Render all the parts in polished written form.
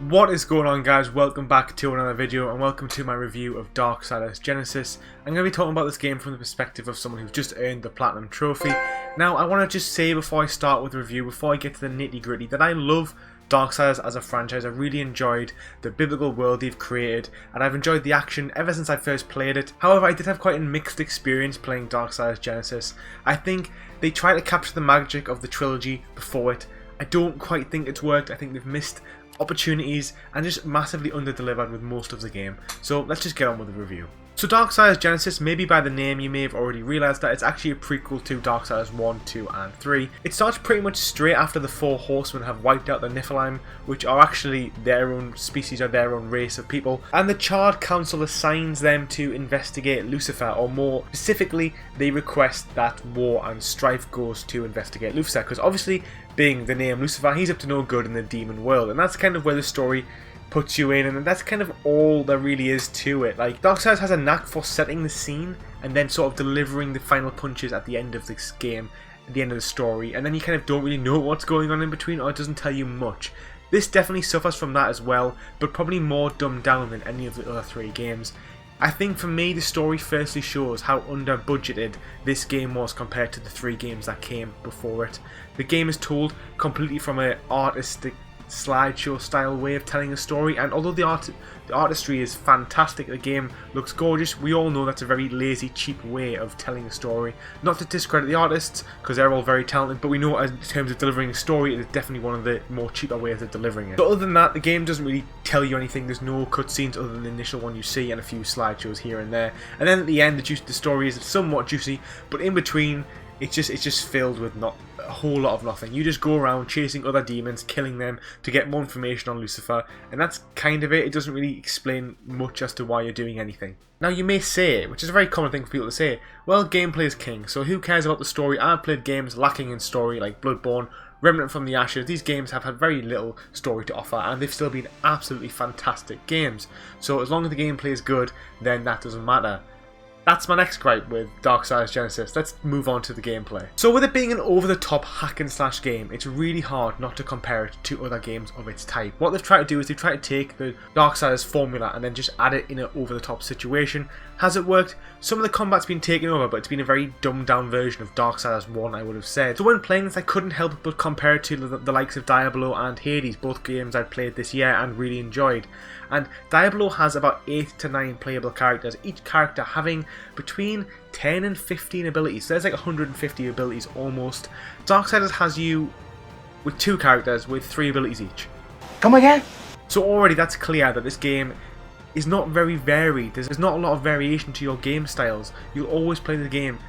What is going on, guys? Welcome back to another video and welcome to my review of Darksiders Genesis. I'm going to be talking about this game from the perspective of someone who's just earned the Platinum Trophy. Now, I want to just say before I start with the review, before I get to the nitty gritty, that I love Darksiders as a franchise. I really enjoyed the biblical world they've created, and I've enjoyed the action ever since I first played it. However, I did have quite a mixed experience playing Darksiders Genesis. I think they try to capture the magic of the trilogy before it. I don't quite think it's worked. I think they've missed opportunities and just massively under-delivered with most of the game. So let's just get on with the review. So Darksiders Genesis, maybe by the name you may have already realised that it's actually a prequel to Darksiders 1, 2 and 3. It starts pretty much straight after the Four Horsemen have wiped out the Nephilim, which are actually their own species or their own race of people, and the Charred Council assigns them to investigate Lucifer, or more specifically they request that War and Strife goes to investigate Lucifer, because obviously being the name Lucifer, he's up to no good in the demon world, and that's kind of where the story puts you in, and that's kind of all there really is to it. Like, Darksiders has a knack for setting the scene and then sort of delivering the final punches at the end of this game, at the end of the story, and then you kind of don't really know what's going on in between, or it doesn't tell you much. This definitely suffers from that as well, but probably more dumbed down than any of the other three games. I think for me the story firstly shows how under budgeted this game was compared to the three games that came before it. The game is told completely from an artistic slideshow style way of telling a story, and although the artistry is fantastic, the game looks gorgeous, we all know that's a very lazy, cheap way of telling a story. Not to discredit the artists, because they're all very talented, but we know in terms of delivering a story it is definitely one of the more cheaper ways of delivering it. But other than that, the game doesn't really tell you anything. There's no cutscenes other than the initial one you see and a few slideshows here and there, and then at the end the story is somewhat juicy, but in between it's just filled with not a whole lot of nothing. You just go around chasing other demons, killing them to get more information on Lucifer, and that's kind of it. It doesn't really explain much as to why you're doing anything. Now you may say, which is a very common thing for people to say, well, gameplay is king, so who cares about the story? I've played games lacking in story like Bloodborne, Remnant from the Ashes. These games have had very little story to offer, and they've still been absolutely fantastic games. So as long as the gameplay is good, then that doesn't matter. That's my next gripe with Darksiders Genesis. Let's move on to the gameplay. So with it being an over-the-top hack and slash game, it's really hard not to compare it to other games of its type. What they've tried to do is they've tried to take the Darksiders formula and then just add it in an over-the-top situation. Has it worked? Some of the combat's been taken over, but it's been a very dumbed-down version of Darksiders 1, I would have said. So when playing this, I couldn't help but compare it to the likes of Diablo and Hades, both games I've played this year and really enjoyed. And Diablo has about 8 to 9 playable characters, each character having between 10 and 15 abilities. So there's like 150 abilities almost. Darksiders has you with 2 characters with 3 abilities each. Come again? So already that's clear that this game is not very varied. There's not a lot of variation to your game styles. You'll always play the game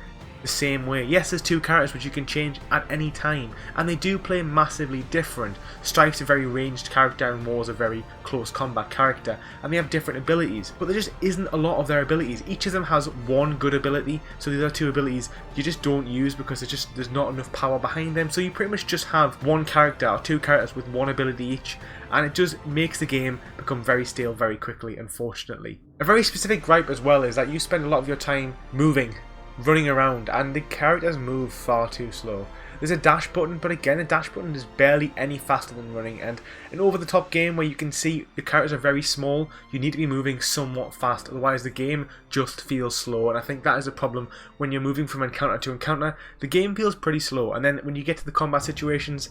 the same way. Yes, there's 2 characters which you can change at any time, and they do play massively different. Strife's a very ranged character and War's a very close combat character, and they have different abilities, but there just isn't a lot of their abilities. Each of them has one good ability, so the other 2 abilities you just don't use because there's not enough power behind them, so you pretty much just have one character or 2 characters with one ability each, and it just makes the game become very stale very quickly, unfortunately. A very specific gripe as well is that you spend a lot of your time moving, running around, and the characters move far too slow. There's a dash button, but again, a dash button is barely any faster than running, and an over-the-top game where you can see the characters are very small, you need to be moving somewhat fast, otherwise the game just feels slow, and I think that is a problem when you're moving from encounter to encounter. The game feels pretty slow, and then when you get to the combat situations,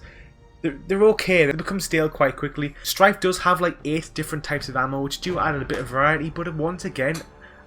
they're okay, they become stale quite quickly. Strife does have like 8 different types of ammo, which do add a bit of variety, but once again,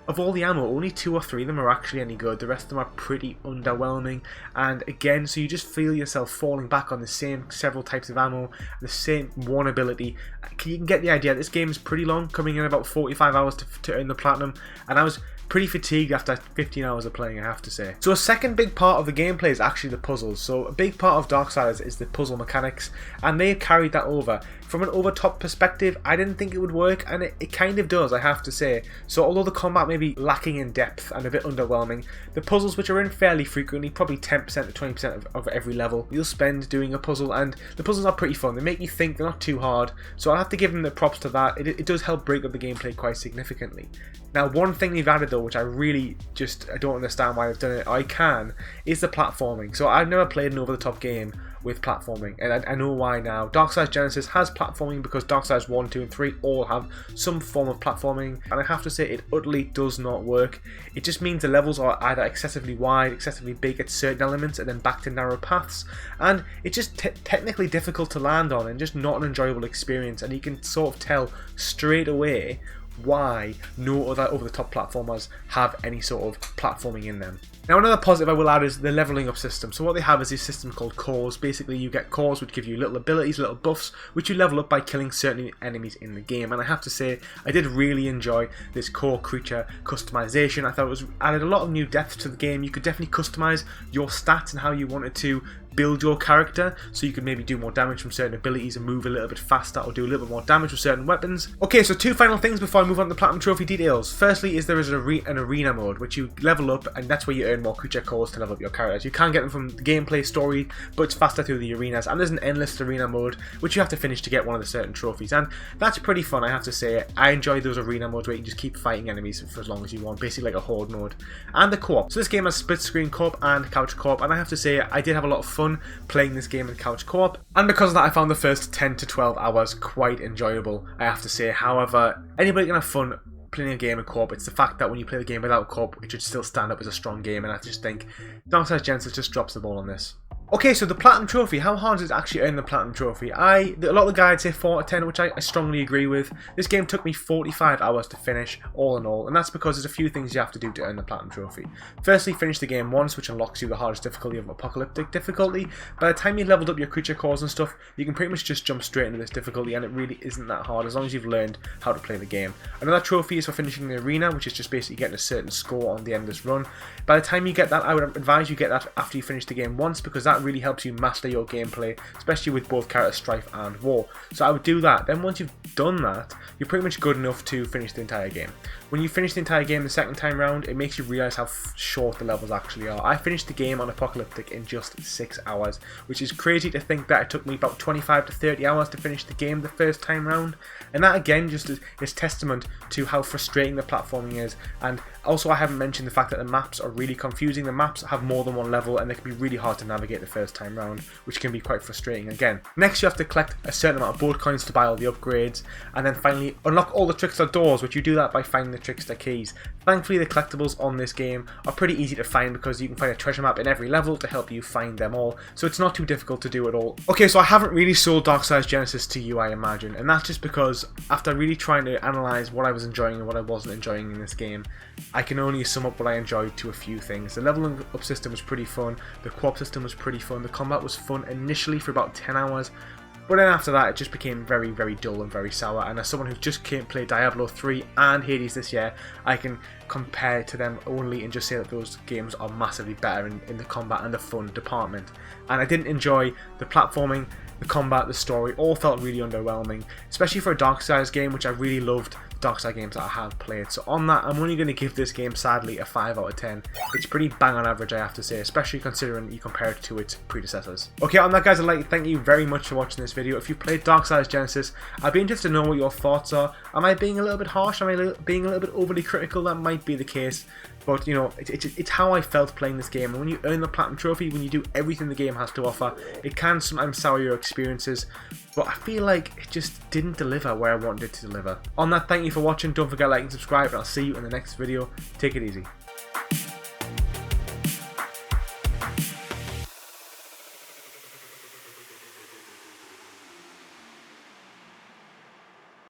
of all the ammo, only 2 or 3 of them are actually any good. The rest of them are pretty underwhelming, and again, so you just feel yourself falling back on the same several types of ammo, the same one ability. You can get the idea. This game is pretty long, coming in about 45 hours to earn the platinum, and I was pretty fatigued after 15 hours of playing, I have to say. So a second big part of the gameplay is actually the puzzles. So a big part of Darksiders is the puzzle mechanics, and they carried that over. From an over-top perspective, I didn't think it would work, and it kind of does, I have to say. So although the combat may be lacking in depth and a bit underwhelming, the puzzles, which are in fairly frequently, probably 10% to 20% of every level, you'll spend doing a puzzle, and the puzzles are pretty fun. They make you think, they're not too hard, so I'll have to give them the props to that. It does help break up the gameplay quite significantly. Now, one thing they've added though, which I don't understand why they've done it, is the platforming. So I've never played an over-the-top game with platforming, and I know why now. Darksiders Genesis has platforming because Darksiders 1, 2 and 3 all have some form of platforming, and I have to say it utterly does not work. It just means the levels are either excessively wide, excessively big at certain elements, and then back to narrow paths, and it's just technically difficult to land on and just not an enjoyable experience, and you can sort of tell straight away why no other over-the-top platformers have any sort of platforming in them. Now, another positive I will add is the leveling up system. So what they have is this system called cores. Basically, you get cores which give you little abilities, little buffs, which you level up by killing certain enemies in the game. And I have to say, I did really enjoy this core creature customization. I thought it was added a lot of new depth to the game. You could definitely customize your stats and how you wanted to build your character, so you could maybe do more damage from certain abilities and move a little bit faster, or do a little bit more damage with certain weapons. Okay, so two final things before I move on to the Platinum Trophy details. Firstly is there is an arena mode, which you level up, and that's where you earn more creature cores to level up your characters. You can get them from the gameplay story, but it's faster through the arenas, and there's an endless arena mode, which you have to finish to get one of the certain trophies, and that's pretty fun, I have to say. I enjoy those arena modes where you can just keep fighting enemies for as long as you want, basically like a horde mode. And the co-op. So this game has split screen co-op and couch co-op, and I have to say I did have a lot of fun playing this game in couch co-op, and because of that I found the first 10 to 12 hours quite enjoyable, I have to say. However, anybody can have fun playing a game in co-op. It's the fact that when you play the game without co-op, it should still stand up as a strong game, and I just think Darksiders Genesis just drops the ball on this. Okay, so the Platinum Trophy, how hard is it to actually earn the Platinum Trophy? A lot of the guides say 4 out of 10, which I strongly agree with. This game took me 45 hours to finish, all in all, and that's because there's a few things you have to do to earn the Platinum Trophy. Firstly, finish the game once, which unlocks you the hardest difficulty of Apocalyptic difficulty. By the time you've leveled up your creature cores and stuff, you can pretty much just jump straight into this difficulty, and it really isn't that hard, as long as you've learned how to play the game. Another trophy is for finishing the arena, which is just basically getting a certain score on the end of this run. By the time you get that, I would advise you get that after you finish the game once, because that really helps you master your gameplay, especially with both character Strife and War. So I would do that. Then once you've done that, you're pretty much good enough to finish the entire game. When you finish the entire game the second time round, it makes you realise how short the levels actually are. I finished the game on Apocalyptic in just 6 hours, which is crazy to think that it took me about 25 to 30 hours to finish the game the first time round. And that again just is testament to how frustrating the platforming is. And also I haven't mentioned the fact that the maps are really confusing. The maps have more than one level, and they can be really hard to navigate the first time round, which can be quite frustrating again. Next, you have to collect a certain amount of board coins to buy all the upgrades, and then finally unlock all the trickster doors, which you do that by finding the trickster keys. Thankfully, the collectibles on this game are pretty easy to find, because you can find a treasure map in every level to help you find them all, so it's not too difficult to do at all. Okay, so I haven't really sold Darksiders Genesis to you, I imagine, and that's just because after really trying to analyse what I was enjoying and what I wasn't enjoying in this game, I can only sum up what I enjoyed to a few things. The leveling up system was pretty fun, the co-op system was pretty fun, the combat was fun initially for about 10 hours, but then after that it just became very, very dull and very sour, and as someone who just came play Diablo 3 and Hades this year, I can compare to them only and just say that those games are massively better in the combat and the fun department. And I didn't enjoy the platforming, the combat, the story, all felt really underwhelming, especially for a Darksiders game, which I really loved Darksiders games that I have played. So on that, I'm only going to give this game sadly a 5 out of 10. It's pretty bang on average, I have to say, especially considering you compare it to its predecessors. Okay, on that guys, I'd like to thank you very much for watching this video. If you played Darksiders Genesis, I'd be interested to know what your thoughts are. Am I being a little bit harsh? Am I being a little bit overly critical? That might be the case, but you know, it's how I felt playing this game. And when you earn the Platinum Trophy, when you do everything the game has to offer, it can sometimes sour your experiences, but I feel like it just didn't deliver where I wanted it to deliver. On that, thank you for watching. Don't forget to like and subscribe, and I'll see you in the next video. Take it easy.